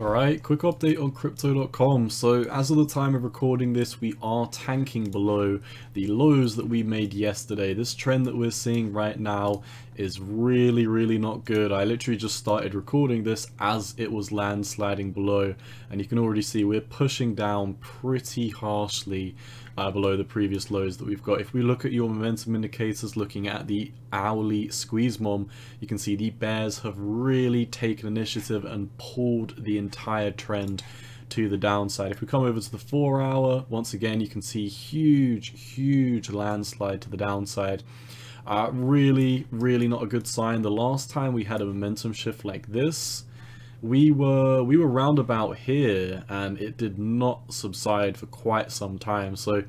Alright, quick update on crypto.com. So as of the time of recording this, we are tanking below the lows that we made yesterday. This trend that we're seeing right now is really not good. I literally just started recording this as it was landsliding below, and you can already see we're pushing down pretty harshly below the previous lows that we've got. If we look at your momentum indicators, looking at the hourly squeeze mom, you can see the bears have really taken initiative and pulled the entire trend to the downside. If we come over to the 4 hour, once again you can see huge landslide to the downside. Really not a good sign. The last time we had a momentum shift like this, we were round about here and it did not subside for quite some time. So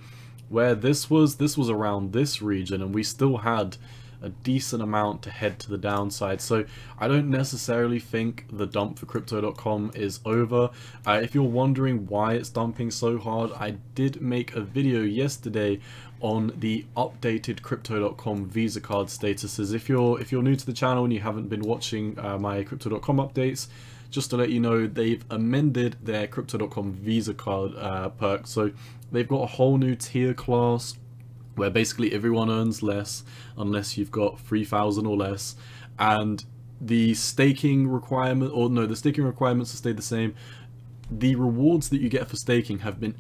where this was around this region, and we still had a decent amount to head to the downside. So I don't necessarily think the dump for crypto.com is over. If you're wondering why it's dumping so hard, I did make a video yesterday on the updated crypto.com Visa card statuses. If you're new to the channel and you haven't been watching my crypto.com updates, just to let you know, they've amended their crypto.com Visa card perk. So they've got a whole new tier class where basically everyone earns less unless you've got 3,000 or less, and the staking requirement, or no, the staking requirements have stayed the same. The rewards that you get for staking have been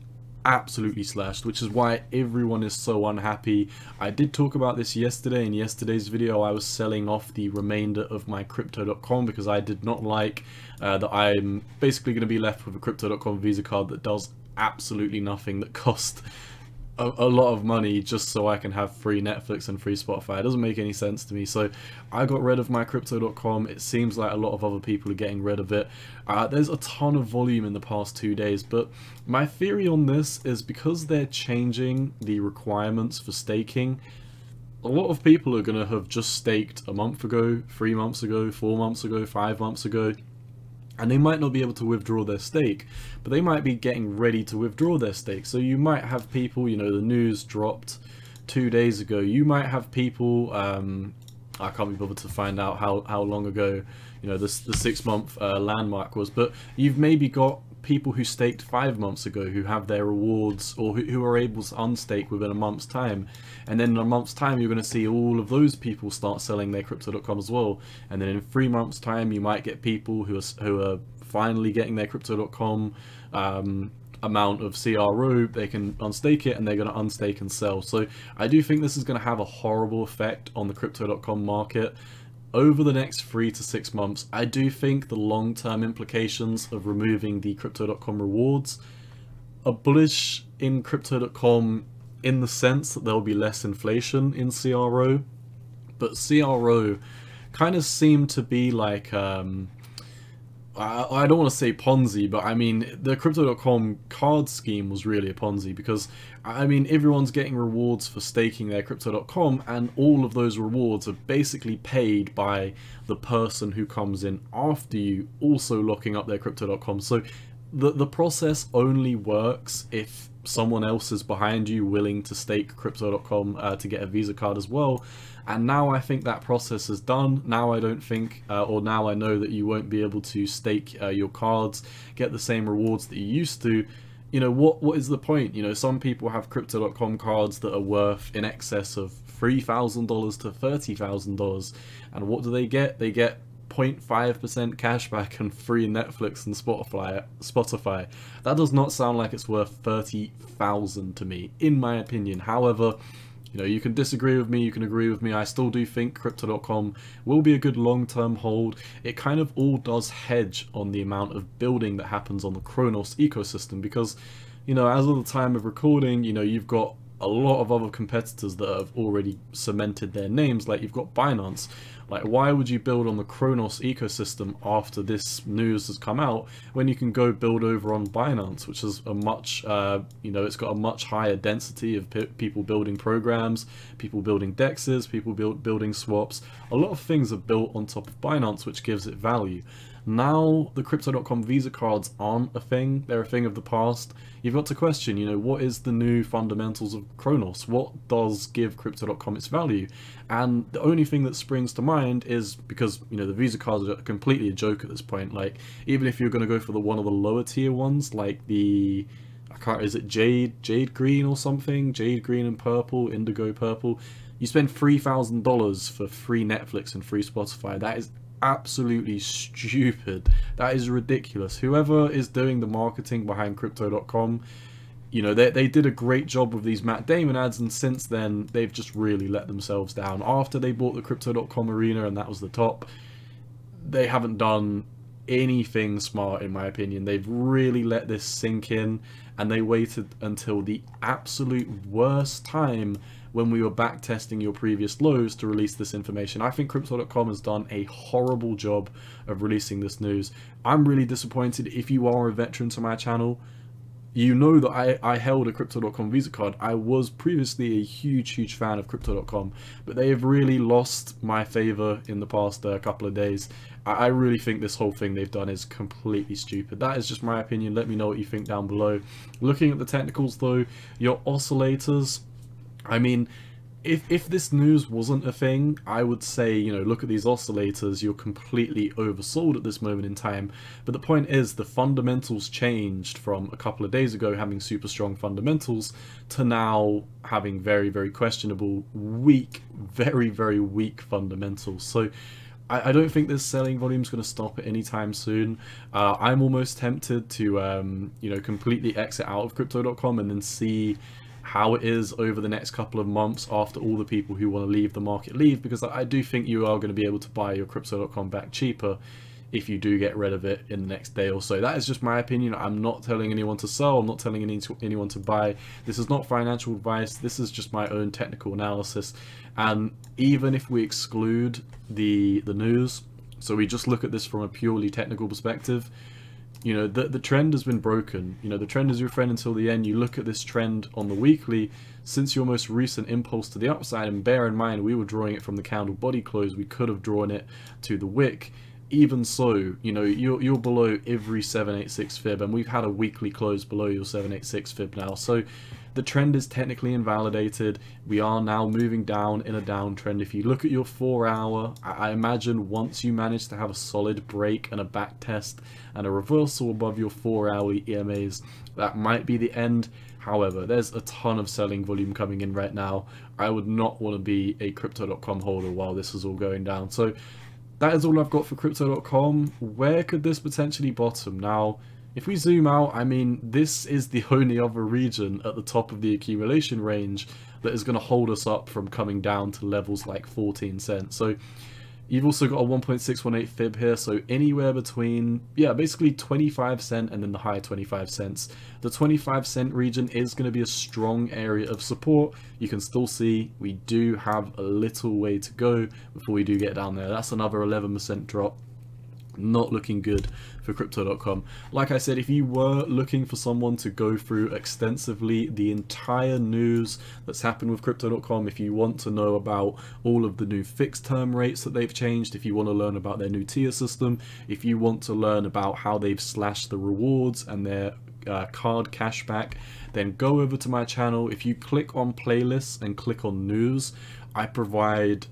absolutely slashed, which is why everyone is so unhappy. I did talk about this yesterday. In yesterday's video, I was selling off the remainder of my crypto.com because I did not like that I'm basically going to be left with a crypto.com Visa card that does absolutely nothing, that costs a lot of money just so I can have free Netflix and free Spotify. It doesn't make any sense to me. So I got rid of my crypto.com. It seems like a lot of other people are getting rid of it. There's a ton of volume in the past 2 days, but my theory on this is because they're changing the requirements for staking, a lot of people are going to have just staked a month ago, 3 months ago, 4 months ago, 5 months ago, and they might not be able to withdraw their stake, but they might be getting ready to withdraw their stake. So you might have people, you know, the news dropped 2 days ago, you might have people, I can't be bothered to find out how long ago, you know, the 6 month landmark was, but you've maybe got people who staked 5 months ago who have their rewards, or who are able to unstake within a month's time, and then in a month's time you're going to see all of those people start selling their crypto.com as well, and then in 3 months time you might get people who are finally getting their crypto.com amount of CRO, they can unstake it and they're going to unstake and sell. So I do think this is going to have a horrible effect on the crypto.com market over the next 3 to 6 months. I do think the long-term implications of removing the crypto.com rewards are bullish in crypto.com in the sense that there'll be less inflation in CRO, but CRO kind of seem to be like I don't want to say Ponzi, but I mean the crypto.com card scheme was really a Ponzi, because I mean everyone's getting rewards for staking their crypto.com, and all of those rewards are basically paid by the person who comes in after you also locking up their crypto.com. So the process only works if someone else is behind you willing to stake crypto.com to get a Visa card as well. And now I think that process is done. Now I don't think, or now I know that you won't be able to stake your cards, get the same rewards that you used to. You know, what is the point? You know, some people have crypto.com cards that are worth in excess of $3,000 to $30,000, and what do they get? They get 0.5% cashback and free Netflix and Spotify. That does not sound like it's worth 30,000 to me, in my opinion. However, you know, you can disagree with me, you can agree with me. I still do think crypto.com will be a good long-term hold. It kind of all does hedge on the amount of building that happens on the Kronos ecosystem, because, you know, as of the time of recording, you know, you've got a lot of other competitors that have already cemented their names. Like, you've got Binance. Like, why would you build on the Kronos ecosystem after this news has come out when you can go build over on Binance, which is a much, you know, it's got a much higher density of people building programs, people building dexes, people building swaps. A lot of things are built on top of Binance, which gives it value. Now the Crypto.com Visa cards aren't a thing, they're a thing of the past. You've got to question, you know, what is the new fundamentals of Kronos? What does give Crypto.com its value? And the only thing that springs to mind is because, you know, the Visa cards are completely a joke at this point. Like, even if you're going to go for one of the lower tier ones, like the, is it Jade Green or something? Jade Green and Purple, Indigo Purple. You spend $3,000 for free Netflix and free Spotify. That is absolutely stupid. That is ridiculous. Whoever is doing the marketing behind Crypto.com, you know, they did a great job with these Matt Damon ads, and since then they've just really let themselves down. After they bought the Crypto.com arena and that was the top, they haven't done anything smart, in my opinion. They've really let this sink in, and they waited until the absolute worst time when we were back testing your previous lows to release this information. I think Crypto.com has done a horrible job of releasing this news. I'm really disappointed. If you are a veteran to my channel, you know that I held a Crypto.com Visa card. I was previously a huge fan of Crypto.com, but they have really lost my favor in the past couple of days. I really think this whole thing they've done is completely stupid. That is just my opinion. Let me know what you think down below. Looking at the technicals though, your oscillators, I mean, if this news wasn't a thing, I would say, you know, look at these oscillators, you're completely oversold at this moment in time. But the point is, the fundamentals changed from a couple of days ago having super strong fundamentals to now having very questionable, weak, very weak fundamentals. So I don't think this selling volume is going to stop at any time soon. I'm almost tempted to, you know, completely exit out of Crypto.com and then see how it is over the next couple of months after all the people who want to leave the market leave, because I do think you are going to be able to buy your Crypto.com back cheaper if you do get rid of it in the next day or so. That is just my opinion. I'm not telling anyone to sell, I'm not telling anyone to buy. This is not financial advice, this is just my own technical analysis. And even if we exclude the news, so we just look at this from a purely technical perspective, you know, the trend has been broken. You know, the trend is your friend until the end. You look at this trend on the weekly since your most recent impulse to the upside, and bear in mind we were drawing it from the candle body close, we could have drawn it to the wick. Even so, you know, you're below every 786 fib, and we've had a weekly close below your 786 fib now. So the trend is technically invalidated. We are now moving down in a downtrend. If you look at your 4 hour, I imagine once you manage to have a solid break and a back test and a reversal above your 4 hourly EMAs, that might be the end. However, there's a ton of selling volume coming in right now. I would not want to be a Crypto.com holder while this is all going down. So that is all I've got for Crypto.com. Where could this potentially bottom? Now, if we zoom out, I mean, this is the only other region at the top of the accumulation range that is going to hold us up from coming down to levels like 14 cents. So you've also got a 1.618 fib here, so anywhere between, yeah, basically 25 cent and then the high 25 cents. The 25 cent region is going to be a strong area of support. You can still see we do have a little way to go before we do get down there. That's another 11% drop. Not looking good for Crypto.com. Like I said, if you were looking for someone to go through extensively the entire news that's happened with Crypto.com, if you want to know about all of the new fixed term rates that they've changed, if you want to learn about their new tier system, if you want to learn about how they've slashed the rewards and their card cashback, then go over to my channel. If you click on playlists and click on news, I provide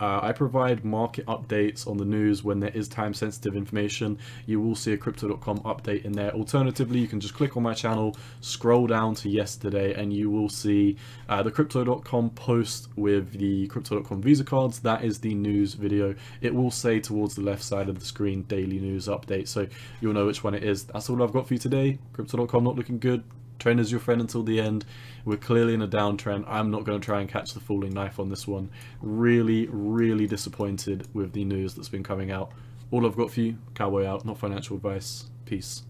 market updates on the news when there is time sensitive information. You will see a Crypto.com update in there. Alternatively, you can just click on my channel, scroll down to yesterday, and you will see the Crypto.com post with the Crypto.com Visa cards. That is the news video. It will say towards the left side of the screen, daily news update, so you'll know which one it is. That's all I've got for you today. Crypto.com not looking good. Trend is your friend until the end. We're clearly in a downtrend. I'm not going to try and catch the falling knife on this one. Really disappointed with the news that's been coming out. All I've got for you, cowboy out, not financial advice. Peace.